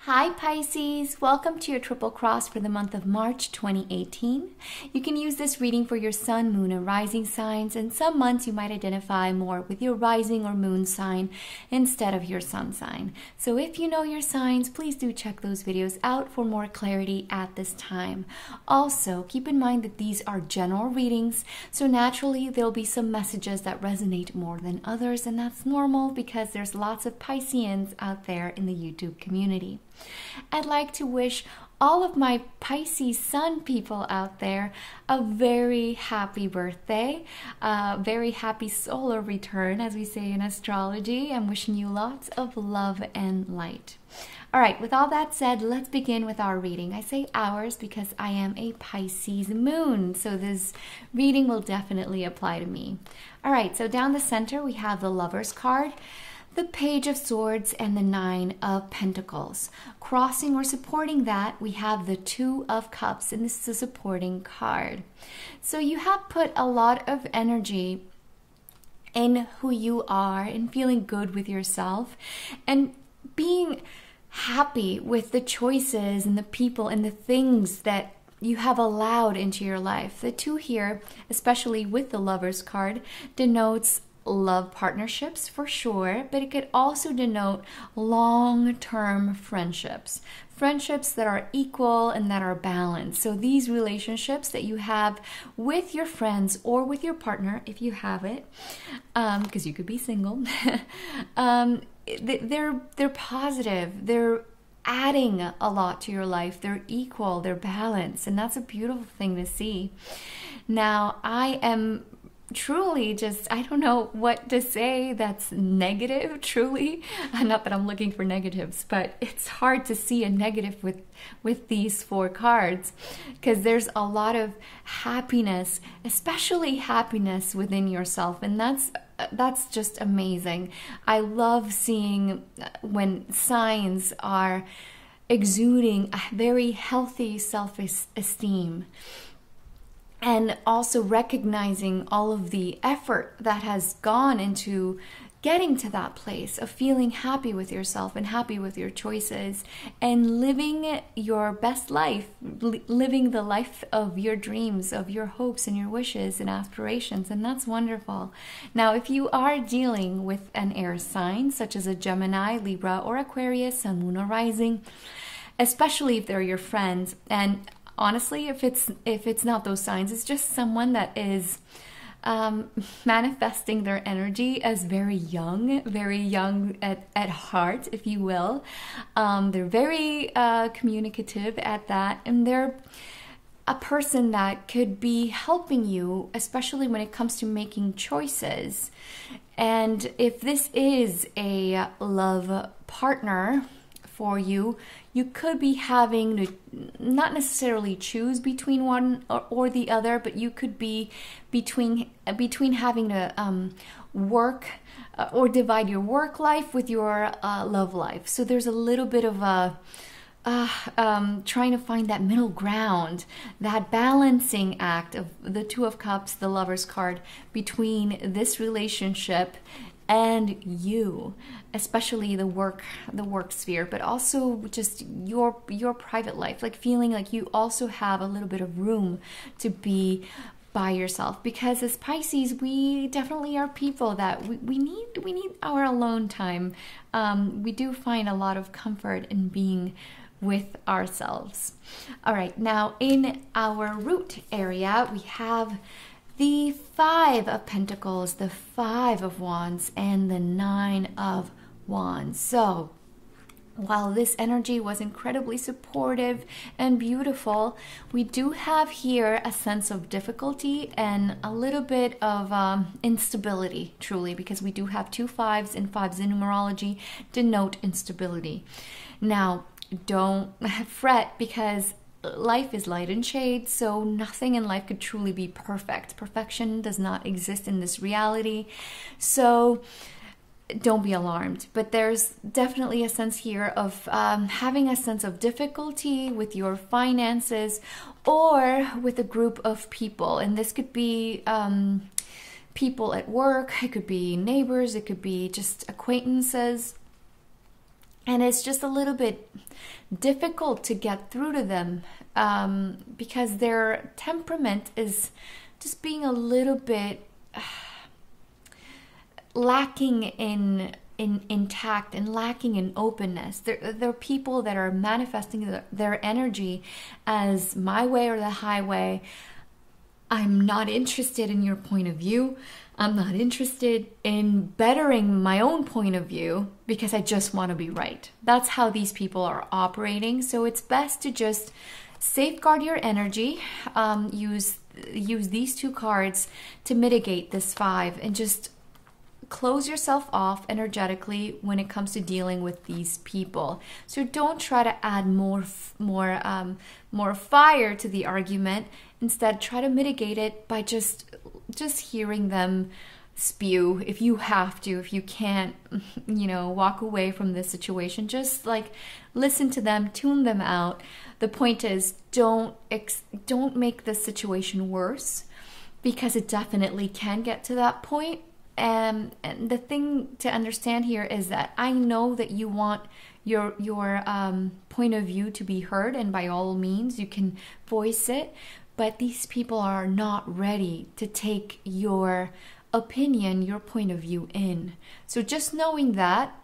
Hi Pisces, welcome to your triple cross for the month of March 2018. You can use this reading for your sun, moon, and rising signs, and some months you might identify more with your rising or moon sign instead of your sun sign. So if you know your signs, please do check those videos out for more clarity at this time. Also, keep in mind that these are general readings, so naturally there'll be some messages that resonate more than others, and that's normal because there's lots of Pisceans out there in the YouTube community. I'd like to wish all of my Pisces sun people out there a very happy birthday, very happy solar return, as we say in astrology. I'm wishing you lots of love and light. All right, with all that said, let's begin with our reading. I say ours because I am a Pisces moon, so this reading will definitely apply to me. All right, so down the center we have the Lover's card, the Page of Swords, and the Nine of Pentacles. Crossing or supporting that, we have the Two of Cups, and this is a supporting card. So you have put a lot of energy in who you are and feeling good with yourself and being happy with the choices and the people and the things that you have allowed into your life. The two here, especially with the Lover's card, denotes love partnerships for sure, but it could also denote long-term friendships. Friendships that are equal and that are balanced. So these relationships that you have with your friends or with your partner, if you have it, because you could be single, they're positive. They're adding a lot to your life. They're equal. They're balanced, and that's a beautiful thing to see. Now, I am truly just, I don't know what to say that's negative, truly. Not that I'm looking for negatives, but it's hard to see a negative with these four cards because there's a lot of happiness, especially happiness within yourself, and that's just amazing. I love seeing when signs are exuding a very healthy self-esteem. And also recognizing all of the effort that has gone into getting to that place of feeling happy with yourself and happy with your choices and living your best life, living the life of your dreams, of your hopes and your wishes and aspirations, and that's wonderful. Now, if you are dealing with an air sign, such as a Gemini, Libra, or Aquarius, Sun, Moon, or Rising, especially if they're your friends, and honestly, if it's not those signs, it's just someone that is manifesting their energy as very young at heart, if you will. They're very communicative at that, and they're a person that could be helping you, especially when it comes to making choices. And if this is a love partner for you, you could be having to not necessarily choose between one or the other, but you could be between having to work or divide your work life with your love life. So there's a little bit of a trying to find that middle ground, that balancing act of the Two of Cups, the Lover's card, between this relationship and you, especially the work sphere, but also just your private life, like feeling like you also have a little bit of room to be by yourself, because as Pisces, we definitely are people that we need our alone time. We do find a lot of comfort in being with ourselves. All right, now in our root area, we have the Five of Pentacles, the Five of Wands, and the Nine of Wands. So while this energy was incredibly supportive and beautiful, we do have here a sense of difficulty and a little bit of instability, truly, because we do have two fives, and fives in numerology denote instability. Now, don't fret, because life is light and shade, so nothing in life could truly be perfect. Perfection does not exist in this reality. So don't be alarmed. But there's definitely a sense here of having a sense of difficulty with your finances or with a group of people. And this could be people at work, it could be neighbors, it could be just acquaintances. And it's just a little bit difficult to get through to them because their temperament is just being a little bit lacking in tact and lacking in openness. They're people that are manifesting their energy as my way or the highway. I'm not interested in your point of view. I'm not interested in bettering my own point of view because I just want to be right. That's how these people are operating. So it's best to just safeguard your energy. Use these two cards to mitigate this 5 and just close yourself off energetically when it comes to dealing with these people. So don't try to add more fire to the argument. Instead, try to mitigate it by just hearing them spew. If you have to, if you can't, walk away from this situation, just like listen to them, tune them out. The point is, don't make this situation worse, because it definitely can get to that point. And the thing to understand here is that I know that you want your point of view to be heard, and by all means you can voice it, but these people are not ready to take your opinion, your point of view in. So just knowing that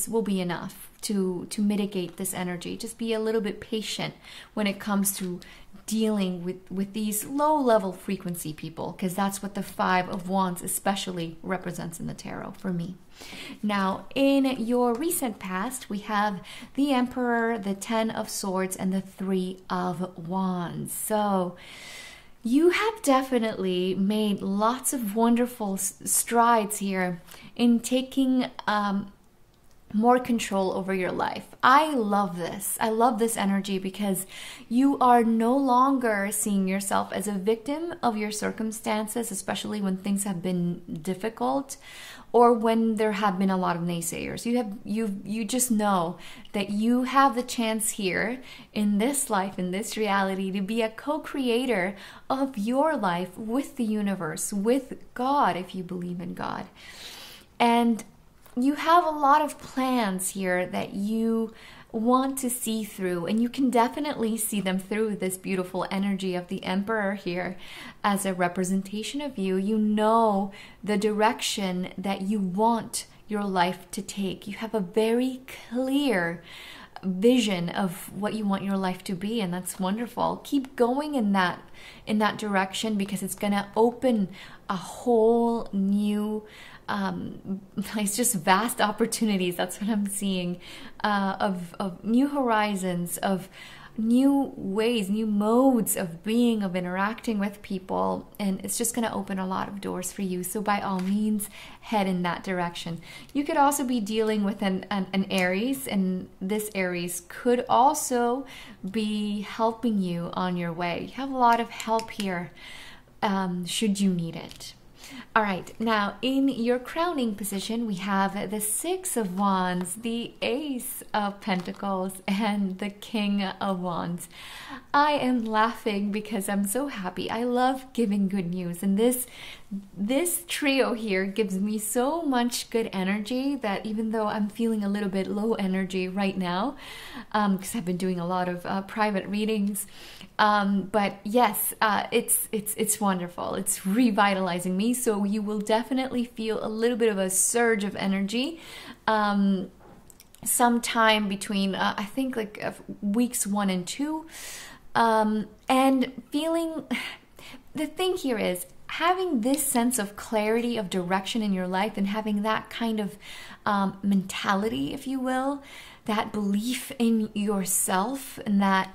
will be enough to mitigate this energy. Just be a little bit patient when it comes to dealing with these low-level frequency people, because that's what the 5 of Wands especially represents in the tarot for me. Now, in your recent past, we have the Emperor, the 10 of Swords, and the 3 of Wands. So you have definitely made lots of wonderful strides here in taking more control over your life. I love this. I love this energy because you are no longer seeing yourself as a victim of your circumstances, especially when things have been difficult or when there have been a lot of naysayers. You just know that you have the chance here in this life, in this reality, to be a co-creator of your life with the universe, with God, if you believe in God. And you have a lot of plans here that you want to see through, and you can definitely see them through this beautiful energy of the Emperor here as a representation of you. You know the direction that you want your life to take. You have a very clear vision of what you want your life to be, and that's wonderful. Keep going in that direction, because it's going to open a whole new it's just vast opportunities. That's what I'm seeing, of new horizons, of new ways, new modes of being, of interacting with people, and it's just going to open a lot of doors for you. So by all means, head in that direction. You could also be dealing with an Aries, and this Aries could also be helping you on your way. You have a lot of help here, should you need it. All right, now in your crowning position, we have the 6 of Wands, the Ace of Pentacles, and the King of Wands. I am laughing because I'm so happy. I love giving good news, and this trio here gives me so much good energy that even though I'm feeling a little bit low energy right now, because I've been doing a lot of private readings, but yes, it's wonderful. It's revitalizing me. So you will definitely feel a little bit of a surge of energy sometime between I think like weeks 1 and 2, and feeling, the thing here is having this sense of clarity of direction in your life, and having that kind of mentality, if you will, that belief in yourself, and that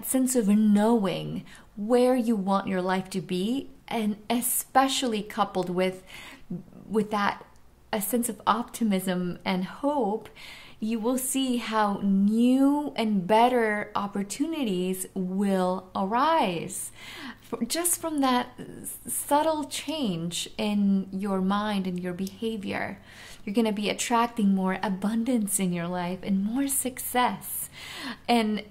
sense of knowing where you want your life to be, and especially coupled with that a sense of optimism and hope. you will see how new and better opportunities will arise just from that subtle change in your mind and your behavior. You're going to be attracting more abundance in your life and more success. And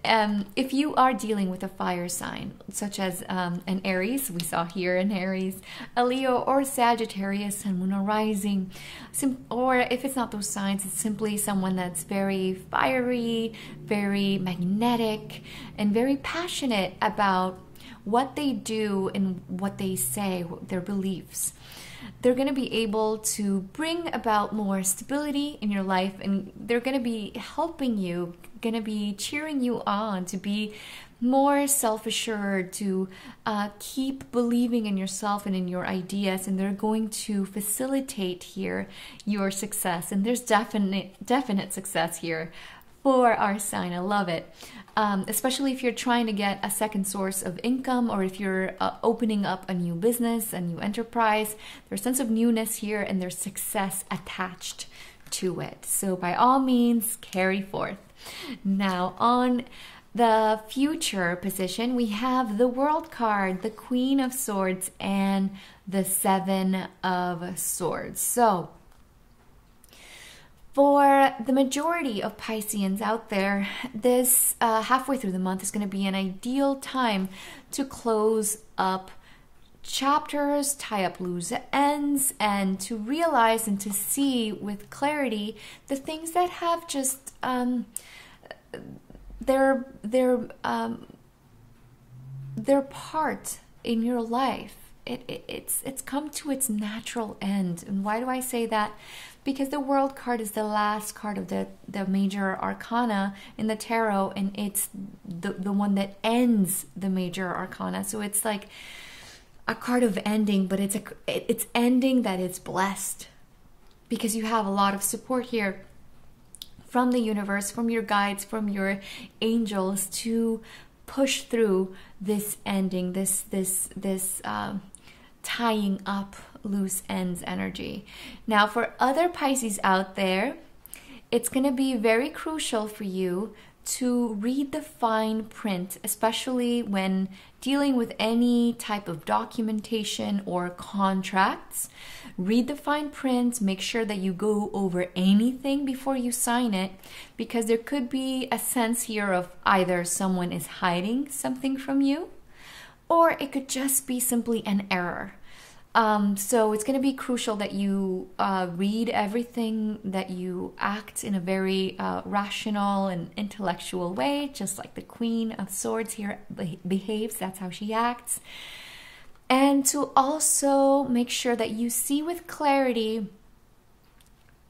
if you are dealing with a fire sign, such as an Aries, we saw here an Aries, a Leo or Sagittarius, Sun, Moon, or Rising, or if it's not those signs, it's simply someone that's very fiery, very magnetic, and very passionate about what they do and what they say, their beliefs. They're going to be able to bring about more stability in your life, and they're going to be helping you, going to be cheering you on to be more self-assured, to keep believing in yourself and in your ideas, and they're going to facilitate here your success. And there's definite success here for our sign. I love it. Especially if you're trying to get a second source of income, or if you're opening up a new business, a new enterprise. There's a sense of newness here, and there's success attached to it. So by all means, carry forth. Now on the future position, we have the World card, the Queen of Swords, and the Seven of Swords. So for the majority of Pisceans out there, this halfway through the month is going to be an ideal time to close up chapters, tie up loose ends, and to realize and to see with clarity the things that have just their part in your life. It's come to its natural end. And why do I say that? Because the World card is the last card of the major arcana in the tarot, and it's the one that ends the major arcana. So it's like a card of ending, but it's ending that is blessed, because you have a lot of support here from the universe, from your guides, from your angels, to push through this ending, this tying up loose ends energy. Now, for other Pisces out there, it's going to be very crucial for you to read the fine print, especially when dealing with any type of documentation or contracts. Read the fine print, make sure that you go over anything before you sign it, because there could be a sense here of either someone is hiding something from you, or it could just be simply an error. So it's going to be crucial that you read everything, that you act in a very rational and intellectual way, just like the Queen of Swords here behaves. That's how she acts. And to also make sure that you see with clarity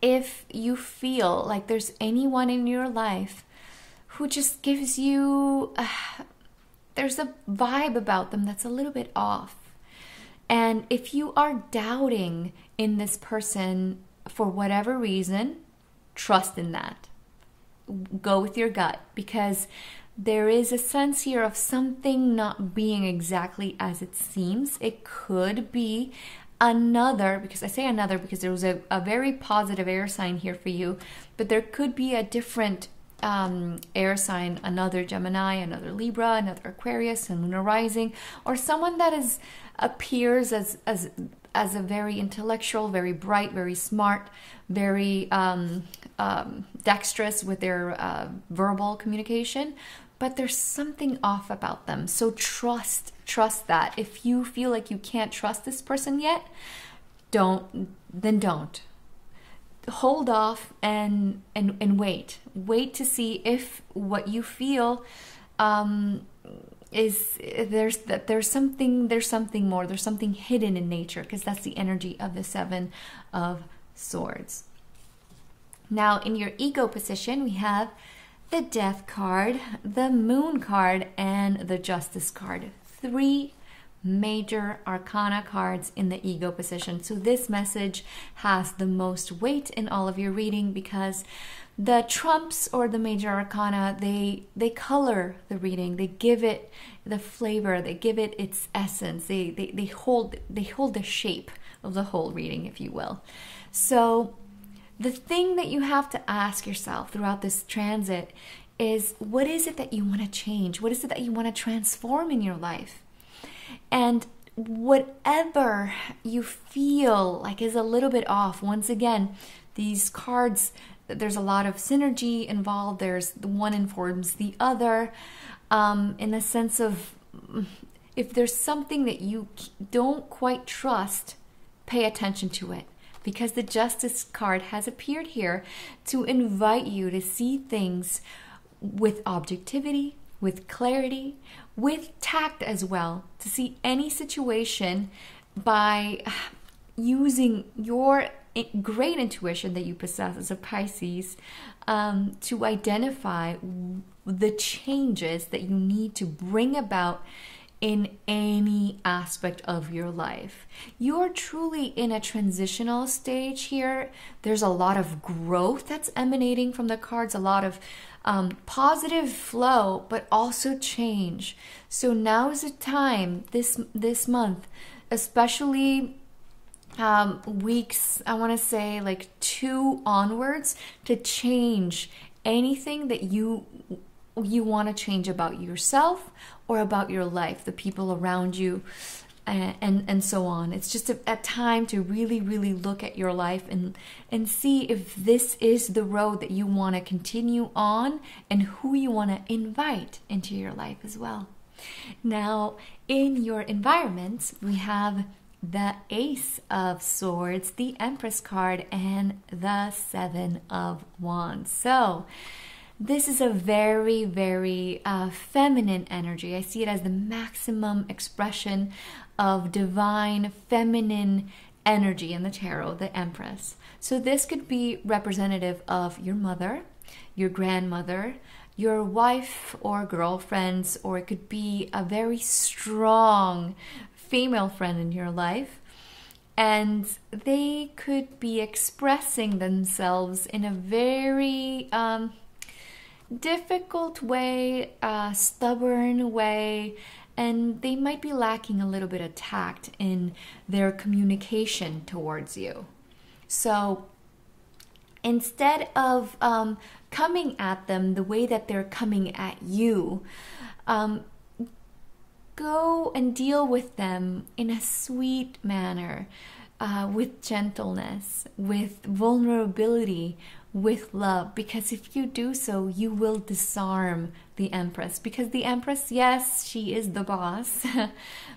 if you feel like there's anyone in your life who just gives you, there's a vibe about them that's a little bit off. And if you are doubting in this person for whatever reason, trust in that. Go with your gut, because there is a sense here of something not being exactly as it seems. It could be another, because I say another because there was a very positive air sign here for you, but there could be a different air sign, another Gemini, another Libra, another Aquarius, and Moon or Rising, or someone that appears as a very intellectual, very bright, very smart, very dexterous with their verbal communication, but there's something off about them. So trust that. If you feel like you can't trust this person yet, don't. Hold off and wait to see if what you feel is there's something more, there's something hidden in nature, because that's the energy of the Seven of Swords. Now in your ego position, we have the Death card, the Moon card, and the Justice card. 3 major arcana cards in the ego position. So this message has the most weight in all of your reading, because the trumps, or the major arcana, they color the reading, they give it the flavor, they give it its essence, they hold the shape of the whole reading, if you will. So the thing that you have to ask yourself throughout this transit is, what is it that you want to change? What is it that you want to transform in your life? And whatever you feel like is a little bit off, once again, these cards, there's a lot of synergy involved. There's the one informs the other, in the sense of, if there's something that you don't quite trust, pay attention to it, because the Justice card has appeared here to invite you to see things with objectivity, with clarity, with tact as well, to see any situation by using your great intuition that you possess as a Pisces, to identify the changes that you need to bring about in any aspect of your life. You're truly in a transitional stage here. There's a lot of growth that's emanating from the cards, a lot of positive flow, but also change. So now is the time, this month, especially weeks, I want to say like 2 onwards, to change anything that you want to change about yourself or about your life, the people around you, and so on. It's just a time to really, really look at your life and see if this is the road that you want to continue on, and who you want to invite into your life as well. Now, in your environment, we have the Ace of Swords, the Empress card, and the Seven of Wands. So this is a very, very feminine energy. I see it as the maximum expression of divine feminine energy in the tarot, the Empress. So this could be representative of your mother, your grandmother, your wife or girlfriends, or it could be a very strong female friend in your life. And they could be expressing themselves in a very difficult way, stubborn way, and they might be lacking a little bit of tact in their communication towards you. So instead of coming at them the way that they're coming at you, go and deal with them in a sweet manner, with gentleness, with vulnerability, with love, because if you do so, you will disarm the Empress. Because the Empress, yes, she is the boss,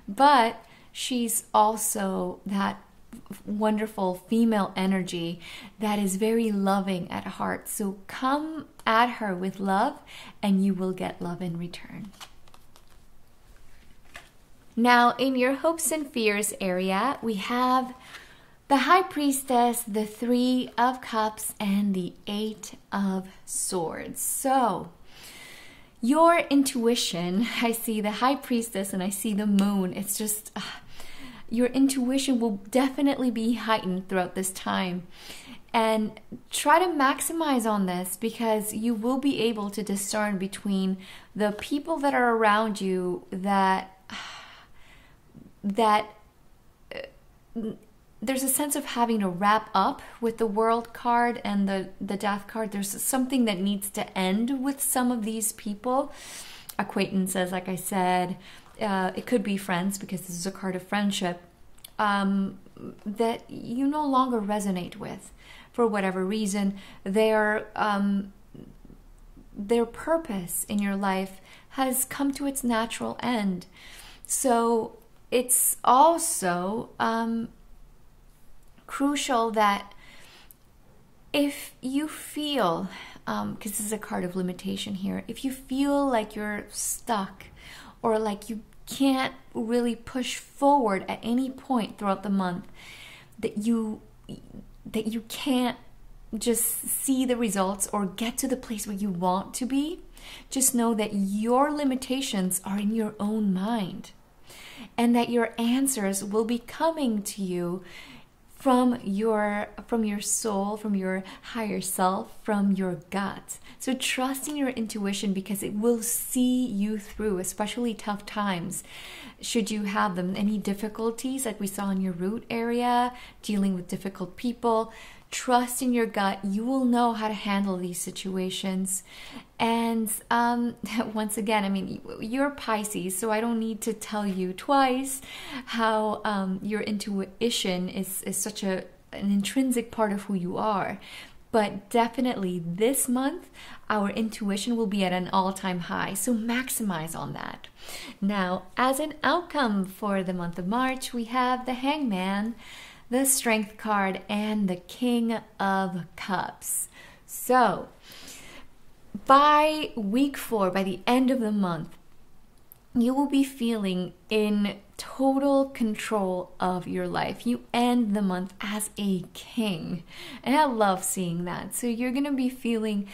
but she's also that wonderful female energy that is very loving at heart. So come at her with love, and you will get love in return. Now, in your hopes and fears area, we have the High Priestess, the Three of Cups, and the Eight of Swords. So, your intuition, I see the High Priestess and I see the Moon. It's just, your intuition will definitely be heightened throughout this time. And try to maximize on this, because you will be able to discern between the people that are around you that there's a sense of having to wrap up with the World card and the Death card. There's something that needs to end with some of these people. Acquaintances, like I said. It could be friends, because this is a card of friendship, that you no longer resonate with for whatever reason. Their purpose in your life has come to its natural end. So it's also crucial that if you feel, because this is a card of limitation here, if you feel like you're stuck or like you can't really push forward at any point throughout the month, that you can't just see the results or get to the place where you want to be, just know that your limitations are in your own mind, and that your answers will be coming to you from your soul, from your higher self, from your gut. So trust in your intuition, because it will see you through, especially tough times. Should you have them, any difficulties like we saw in your root area, dealing with difficult people, Trust in your gut. You will know how to handle these situations. And once again, I mean, you're Pisces, so I don't need to tell you twice how your intuition is such an intrinsic part of who you are. But definitely this month, our intuition will be at an all-time high. So maximize on that. Now, as an outcome for the month of March, we have the Hangman, the Strength card, and the King of Cups. So by week 4, by the end of the month, you will be feeling in total control of your life. You end the month as a king. And I love seeing that. So you're going to be feeling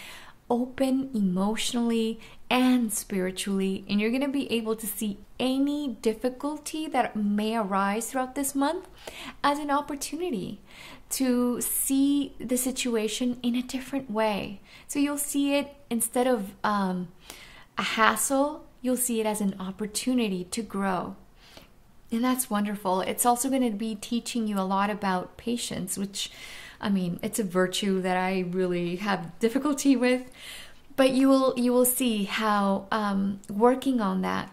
open emotionally and spiritually. And you're going to be able to see any difficulty that may arise throughout this month as an opportunity to see the situation in a different way. So you'll see it instead of a hassle, you'll see it as an opportunity to grow. And that's wonderful. It's also going to be teaching you a lot about patience, which, I mean, it's a virtue that I really have difficulty with. But you will see how working on that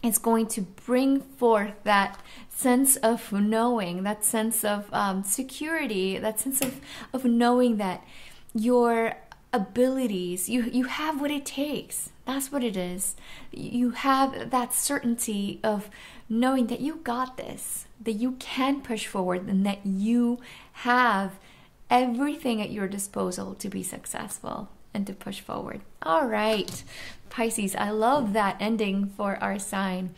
is going to bring forth that sense of knowing, that sense of security, that sense of knowing that your abilities, you have what it takes. That's what it is. You have that certainty of knowing that you got this, that you can push forward, and that you have everything at your disposal to be successful and to push forward. All right, Pisces, I love that ending for our sign.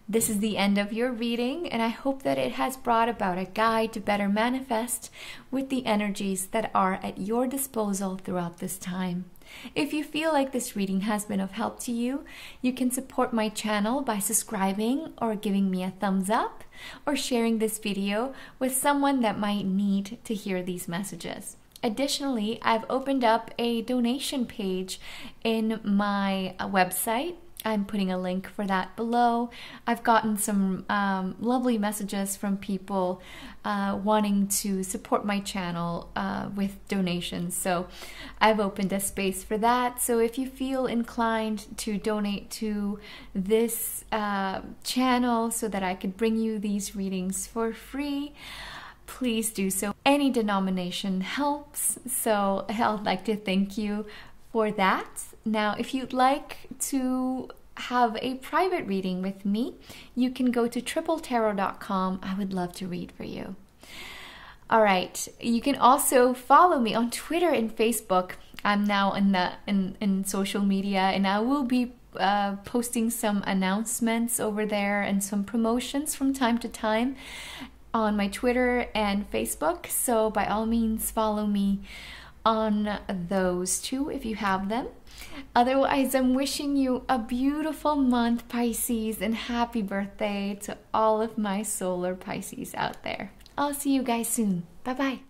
This is the end of your reading, and I hope that it has brought about a guide to better manifest with the energies that are at your disposal throughout this time. If you feel like this reading has been of help to you, you can support my channel by subscribing or giving me a thumbs up or sharing this video with someone that might need to hear these messages. Additionally, I've opened up a donation page in my website. I'm putting a link for that below. I've gotten some lovely messages from people wanting to support my channel with donations. So I've opened a space for that. So if you feel inclined to donate to this channel so that I could bring you these readings for free, please do so. Any denomination helps. So I'd like to thank you for that. Now, if you'd like to have a private reading with me, you can go to tripletarot.com. I would love to read for you. All right, you can also follow me on Twitter and Facebook. I'm now in social media, and I will be posting some announcements over there and some promotions from time to time on my Twitter and Facebook. So by all means, follow me on those two if you have them. Otherwise, I'm wishing you a beautiful month, Pisces, and happy birthday to all of my solar Pisces out there. I'll see you guys soon. Bye-bye.